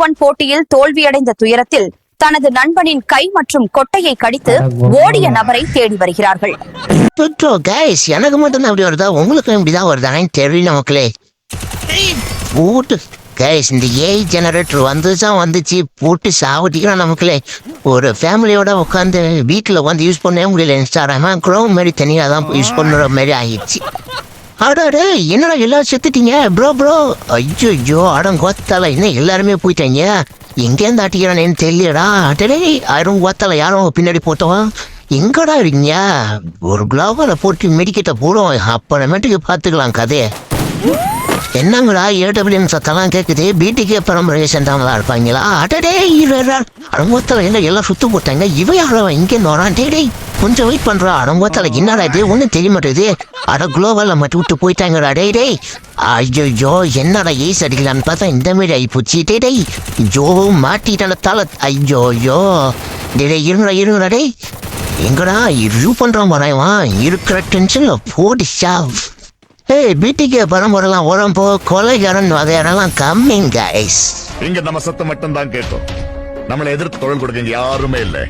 1 போட்டியில் தோல்வியடைந்த துயரத்தில் தனது நண்பனின் கை மற்றும் கொட்டையை கடித்து ஓடிய நபரை தேடி வருகிறார்கள். எனக்கு மட்டும் அப்படி வருதா, உங்களுக்கும் இப்படிதான் வருதானே தெரியல மக்களே. கைஸ் இந்த ஏஐ ஜெனரேட்டர் வந்துச்சு போட்டு சாவட்டிக்கிறான் நமக்குள்ளே. ஒரு ஃபேமிலியோட உட்காந்து வீட்டில் வந்து யூஸ் பண்ணவே முடியல. இன்ஸ்டாகிராம க்ரோம் மாதிரி தனியாக தான் யூஸ் பண்ணுற மாதிரி ஆயிடுச்சு. அடாடே என்னடா எல்லாரும் செத்துட்டீங்க ப்ரோ. ஐயோ அடங்கொத்தால இன்னும் எல்லாருமே போயிட்டாங்க. எங்கேருந்து ஆட்டிக்கிறானேன்னு தெரியலடா. அடடே யாரும் ஒத்தால யாரும் பின்னாடி போட்டோம். எங்கடா இருக்கீங்க? ஒரு குளோபலை போட்டு மெடிக்கெட்டை போடும், அப்புறமேட்டுக்கு பார்த்துக்கலாம் கதையை. என்னங்கடா ஏடபிள்யூஎம் சத்தெல்லாம் கேட்குது, பிடிகே பரம்பரை சேர்ந்தவங்களா இருப்பாங்களா? அடடே அடங்கோத்தல என்ன எல்லாம் சுத்து போட்டாங்க. இவன் யாரும் இங்கே வரான்? டே கொஞ்சம் வெயிட் பண்றா. அடங்கோத்தல என்னடா இது ஒன்றும் தெரிய மாட்டேது. அட குளோபல்ல மட்டும் விட்டு போயிட்டாங்கடா. டே ஐயோ என்னடா ஏஸ் அடிக்கலான்னு பார்த்தா இந்த மாதிரி ஆகி போச்சு. டே ஜோ மாட்டிட்டான தலை. ஐயோ டே இருங்கடா டே எங்கடா ரிவ்யூ பண்றான் வரைவான் இருக்கிற டென்ஷன்ல போடி ஷாவ். பிடிகே பரம்பரெல்லாம் உடம்போ கொலைகாரன் வகையாரெல்லாம் கம்மி கைஸ். இங்க நம்ம சத்தம் மட்டும் தான் கேட்கும். நம்மளை எதிர்த்து தொழில் கொடுக்க யாருமே இல்லை.